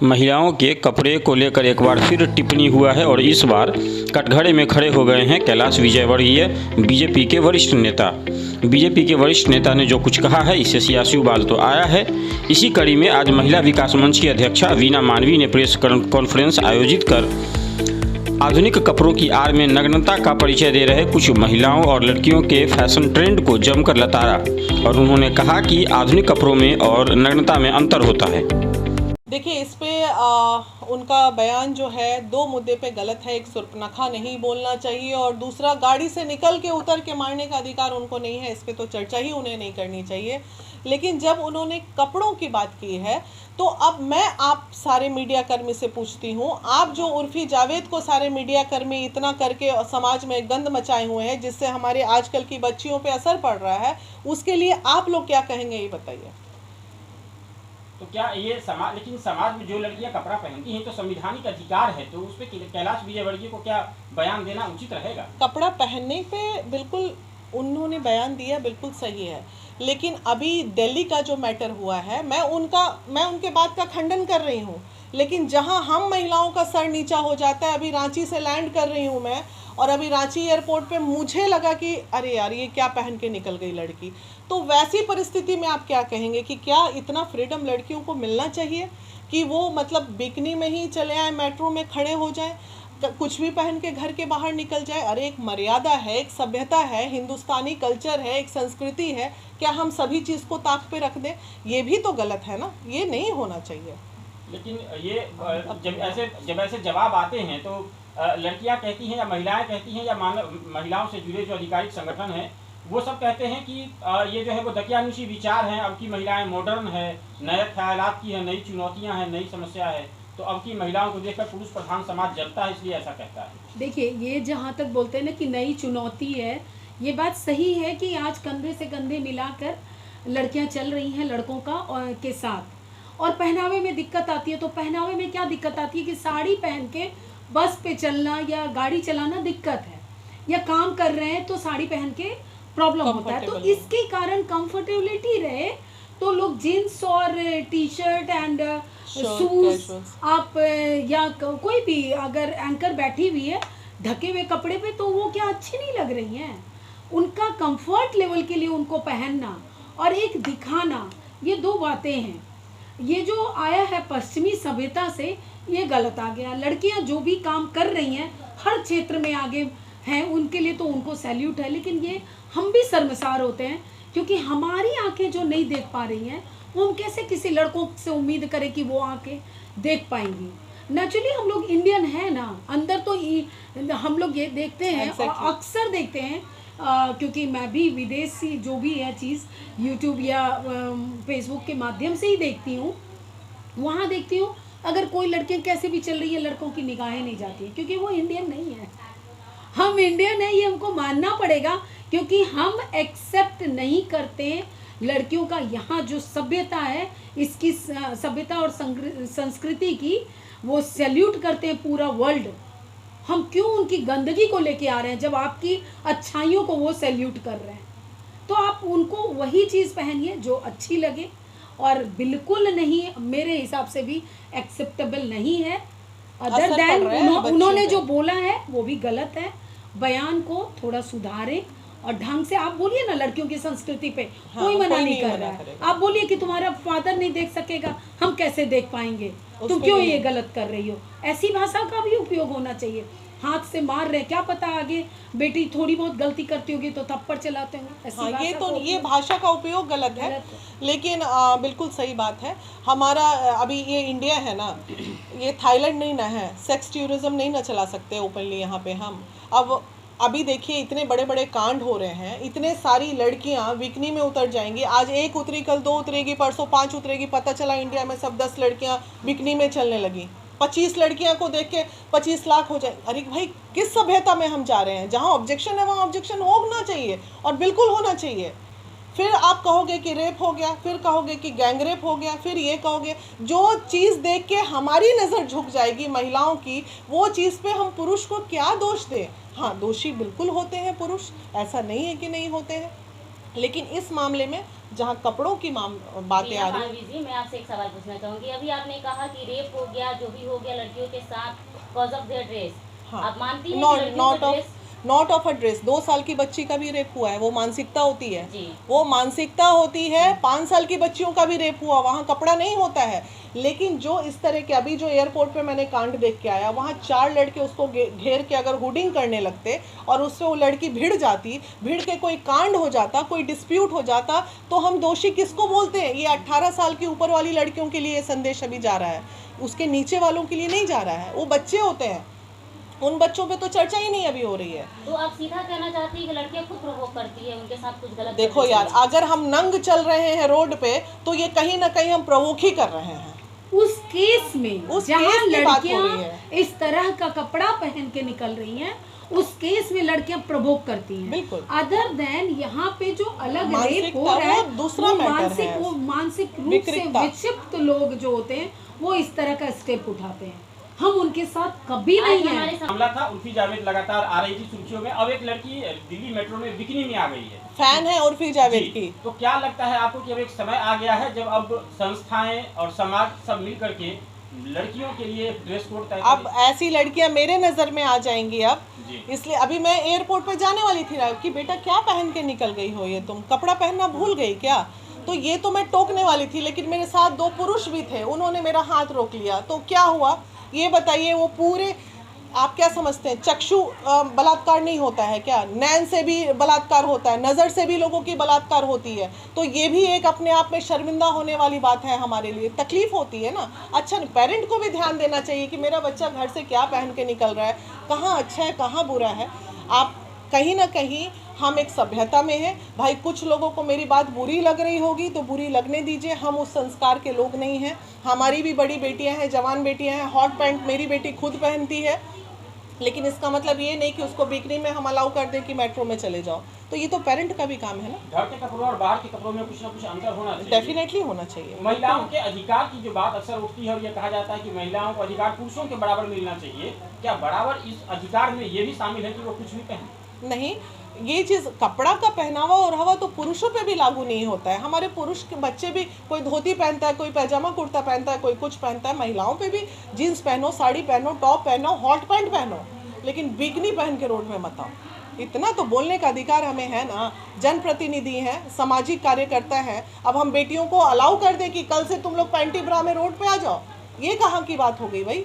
महिलाओं के कपड़े को लेकर एक बार फिर टिप्पणी हुआ है और इस बार कटघरे में खड़े हो गए हैं कैलाश विजयवर्गीय, बीजेपी के वरिष्ठ नेता। बीजेपी के वरिष्ठ नेता ने जो कुछ कहा है इससे सियासी उबाल तो आया है। इसी कड़ी में आज महिला विकास मंच की अध्यक्षा वीना मानवी ने प्रेस कॉन्फ्रेंस आयोजित कर आधुनिक कपड़ों की आड़ में नग्नता का परिचय दे रहे कुछ महिलाओं और लड़कियों के फैशन ट्रेंड को जमकर लताड़ा और उन्होंने कहा कि आधुनिक कपड़ों में और नग्नता में अंतर होता है। देखिए, इस पे उनका बयान जो है दो मुद्दे पे गलत है। एक, सुर्पनखा नहीं बोलना चाहिए और दूसरा, गाड़ी से निकल के उतर के मारने का अधिकार उनको नहीं है। इस पे तो चर्चा ही उन्हें नहीं करनी चाहिए। लेकिन जब उन्होंने कपड़ों की बात की है तो अब मैं आप सारे मीडिया कर्मी से पूछती हूँ, आप जो उर्फी जावेद को सारे मीडिया कर्मी इतना करके समाज में गंद मचाए हुए हैं जिससे हमारे आजकल की बच्चियों पे असर पड़ रहा है, उसके लिए आप लोग क्या कहेंगे ये बताइए। तो क्या ये समाज, लेकिन समाज में जो लड़कियां कपड़ा पहनती हैं तो संवैधानिक अधिकार है, तो उस पर कैलाश विजयवर्गीय को क्या बयान देना उचित रहेगा? कपड़ा पहनने पे बिल्कुल उन्होंने बयान दिया, बिल्कुल सही है। लेकिन अभी दिल्ली का जो मैटर हुआ है, मैं उनके बात का खंडन कर रही हूँ। लेकिन जहाँ हम महिलाओं का सर नीचा हो जाता है, अभी रांची से लैंड कर रही हूँ मैं, और अभी रांची एयरपोर्ट पे मुझे लगा कि अरे यार ये क्या पहन के निकल गई लड़की। तो वैसी परिस्थिति में आप क्या कहेंगे कि क्या इतना फ्रीडम लड़कियों को मिलना चाहिए कि वो मतलब बिकनी में ही चले आए, मेट्रो में खड़े हो जाएं, कुछ भी पहन के घर के बाहर निकल जाए? अरे एक मर्यादा है, एक सभ्यता है, हिंदुस्तानी कल्चर है, एक संस्कृति है। क्या हम सभी चीज़ को ताक पे रख दें? ये भी तो गलत है ना, ये नहीं होना चाहिए। लेकिन ये जब ऐसे जवाब आते हैं तो लड़कियां कहती हैं या महिलाएं कहती हैं या महिलाओं से जुड़े जो आधिकारिक संगठन हैं वो सब कहते हैं कि ये जो है वो दकियानुसी विचार हैं। अब की महिलाएं मॉडर्न है, नए ख्यालात की है, नई चुनौतियां हैं, नई समस्या है, तो अब की महिलाओं को देखकर पुरुष प्रधान समाज जलता है, इसलिए ऐसा कहता है। देखिए, ये जहाँ तक बोलते हैं ना कि नई चुनौती है, ये बात सही है कि आज कंधे से कंधे मिलाकर लड़कियां चल रही हैं लड़कों के साथ। और पहनावे में दिक्कत आती है, तो पहनावे में क्या दिक्कत आती है कि साड़ी पहन के बस पे चलना या गाड़ी चलाना दिक्कत है, या काम कर रहे हैं तो साड़ी पहन के प्रॉब्लम होता है। तो इसके कारण कंफर्टेबिलिटी रहे तो लोग जीन्स और टी शर्ट एंड शूज, आप या कोई भी अगर एंकर बैठी हुई है ढके हुए कपड़े पे तो वो क्या अच्छी नहीं लग रही हैं। उनका कंफर्ट लेवल के लिए उनको पहनना और एक दिखाना, ये दो बातें हैं। ये जो आया है पश्चिमी सभ्यता से, ये गलत आ गया। लड़कियां जो भी काम कर रही हैं हर क्षेत्र में आगे हैं, उनके लिए तो उनको सैल्यूट है। लेकिन ये हम भी शर्मसार होते हैं क्योंकि हमारी आंखें जो नहीं देख पा रही हैं वो हम कैसे किसी लड़कों से उम्मीद करें कि वो आंखें देख पाएंगी। नेचुरली हम लोग इंडियन हैं ना, अंदर तो हम लोग ये देखते हैं और अक्सर देखते हैं क्योंकि मैं भी विदेशी जो भी है चीज़ यूट्यूब या फेसबुक के माध्यम से ही देखती हूँ। वहाँ देखती हूँ अगर कोई लड़कियाँ कैसे भी चल रही है, लड़कों की निगाहें नहीं जाती है क्योंकि वो इंडियन नहीं है। हम इंडियन है, ये हमको मानना पड़ेगा क्योंकि हम एक्सेप्ट नहीं करते लड़कियों का। यहाँ जो सभ्यता है, इसकी सभ्यता और संस्कृति की वो सैल्यूट करते हैं पूरा वर्ल्ड। हम क्यों उनकी गंदगी को लेके आ रहे हैं जब आपकी अच्छाइयों को वो सैल्यूट कर रहे हैं? तो आप उनको वही चीज़ पहनिए जो अच्छी लगे, और बिल्कुल नहीं, मेरे हिसाब से भी एक्सेप्टेबल नहीं है। अदर देन उन्होंने जो बोला है वो भी गलत है। बयान को थोड़ा सुधारें और ढंग से आप बोलिए ना। लड़कियों की संस्कृति पे कोई मना नहीं कर रहा है। आप बोलिए कि तुम्हारा फादर नहीं देख सकेगा, हम कैसे देख पाएंगे, तुम क्यों ये गलत कर रही हो। ऐसी भाषा का भी उपयोग होना चाहिए। हाथ से मार रहे, क्या पता आगे बेटी थोड़ी बहुत गलती करती होगी तो थप्पड़ चलाते होंगे। हाँ, ये भाषा का उपयोग गलत है। लेकिन बिल्कुल सही बात है। हमारा अभी ये इंडिया है ना, ये थाईलैंड नहीं ना है। सेक्स टूरिज्म नहीं ना चला सकते ओपनली यहाँ पे हम। अब अभी देखिए, इतने बड़े बड़े कांड हो रहे हैं, इतने सारी लड़कियां बिकनी में उतर जाएंगी। आज एक उतरी, कल दो उतरेगी, परसों 5 उतरेगी। पता चला इंडिया में सब 10 लड़कियां बिकनी में चलने लगी। 25 लड़कियां को देख के 25 लाख हो जाए। अरे भाई, किस सभ्यता में हम जा रहे हैं? जहाँ ऑब्जेक्शन है वहाँ ऑब्जेक्शन होना चाहिए और बिल्कुल होना चाहिए। फिर आप कहोगे कि रेप हो गया, फिर कहोगे कि गैंग रेप हो गया, फिर ये कहोगे। जो चीज़ देख के हमारी नज़र झुक जाएगी महिलाओं की, वो चीज़ पे हम पुरुष को क्या दोष दें? हाँ, दोषी बिल्कुल होते हैं पुरुष, ऐसा नहीं है कि नहीं होते हैं। लेकिन इस मामले में जहाँ कपड़ों की बातें आ रही जी, मैं आपसे एक सवाल पूछना चाहूंगी। अभी आपने कहा कि रेप हो गया, जो भी हो गया लड़कियों के साथ कॉज ऑफ देयर ड्रेस, आप मानती हैं कि लड़कियों का dress not of a dress. 2 साल की बच्ची का भी रेप हुआ है, वो मानसिकता होती है, जी। वो मानसिकता होती है। 5 साल की बच्चियों का भी रेप हुआ, वहाँ कपड़ा नहीं होता है। लेकिन जो इस तरह के, अभी जो एयरपोर्ट पे मैंने कांड देख के आया, वहाँ 4 लड़के उसको घेर के अगर हुडिंग करने लगते और उससे वो लड़की भिड़ जाती, भिड़ के कोई कांड हो जाता, कोई डिस्प्यूट हो जाता, तो हम दोषी किसको बोलते हैं? ये 18 साल की ऊपर वाली लड़कियों के लिए ये संदेश अभी जा रहा है, उसके नीचे वालों के लिए नहीं जा रहा है। वो बच्चे होते हैं, उन बच्चों पे तो चर्चा ही नहीं अभी हो रही है। तो आप सीधा कहना चाहती हैं कि लड़कियां खुद प्रोवोक करती है, उनके साथ कुछ गलत देखो यार, अगर हम नंग चल रहे हैं रोड पे तो ये कहीं ना कहीं हम प्रवोक ही कर रहे हैं। उस केस में उस जहाँ केस की बात हो रही लड़कियां है। इस तरह का कपड़ा पहन के निकल रही हैं, उस केस में लड़कियां प्रभोग करती हैं। बिल्कुल। अदर देन यहाँ पे जो अलग रेप मानसिकता, हो रहा है वो दूसरा मैटर है। वो मानसिक रूप से विकृतता। विक्षिप्त लोग जो होते हैं वो इस तरह का स्टेप उठाते हैं। हम उनके साथ कभी नहीं है। मामला था उर्फी जावेद लगातार आ रही थी सुर्खियों में। अब एक लड़की दिल्ली मेट्रो में बिकनी में आ गई है, फैन है उर्फी जावेद की। तो क्या लगता है आपको कि अब एक समय आ गया है जब अब संस्थाएं और समाज सब मिल करके लड़कियों के लिए ड्रेस कोड तय अब ऐसी लड़कियां मेरे नजर में आ जाएंगी अब, जी। इसलिए अभी मैं एयरपोर्ट पे जाने वाली थी कि बेटा क्या पहन के निकल गई हो, ये तुम कपड़ा पहनना भूल गई क्या? तो ये तो मैं टोकने वाली थी, लेकिन मेरे साथ 2 पुरुष भी थे, उन्होंने मेरा हाथ रोक लिया। तो क्या हुआ ये बताइए? वो पूरे, आप क्या समझते हैं, चक्षु बलात्कार नहीं होता है क्या? नैन से भी बलात्कार होता है, नज़र से भी लोगों की बलात्कार होती है। तो ये भी एक अपने आप में शर्मिंदा होने वाली बात है, हमारे लिए तकलीफ होती है ना। अच्छा, पेरेंट को भी ध्यान देना चाहिए कि मेरा बच्चा घर से क्या पहन के निकल रहा है, कहाँ अच्छा है कहाँ बुरा है। आप कहीं ना कहीं, हम एक सभ्यता में हैं भाई, कुछ लोगों को मेरी बात बुरी लग रही होगी तो बुरी लगने दीजिए, हम उस संस्कार के लोग नहीं हैं। हमारी भी बड़ी बेटियां हैं, जवान बेटियां हैं, हॉट पैंट मेरी बेटी खुद पहनती है, लेकिन इसका मतलब ये नहीं कि उसको बिकनी में हम अलाउ कर दें कि मेट्रो में चले जाओ। तो ये तो पेरेंट का भी काम है ना। घर के कपड़ों और बाहर के कपड़ों में कुछ ना कुछ अंतर होना चाहिए। डेफिनेटली होना चाहिए। महिलाओं के अधिकार की जो बात अक्सर उठती है और ये कहा जाता है कि महिलाओं को अधिकार पुरुषों के बराबर मिलना चाहिए, क्या बराबर इस अधिकार में ये भी शामिल है कि वो कुछ भी पहने? नहीं, ये चीज़, कपड़ा का पहनावा और हवा तो पुरुषों पे भी लागू नहीं होता है। हमारे पुरुष के बच्चे भी, कोई धोती पहनता है, कोई पैजामा कुर्ता पहनता है, कोई कुछ पहनता है। महिलाओं पे भी जीन्स पहनो, साड़ी पहनो, टॉप पहनो, हॉट पैंट पहनो, लेकिन बिकनी पहन के रोड में मत आओ। इतना तो बोलने का अधिकार हमें है ना। जनप्रतिनिधि हैं, सामाजिक कार्यकर्ता हैं, अब हम बेटियों को अलाउ कर दें कि कल से तुम लोग पैंटी ब्रा में रोड पे आ जाओ, ये कहाँ की बात हो गई भाई?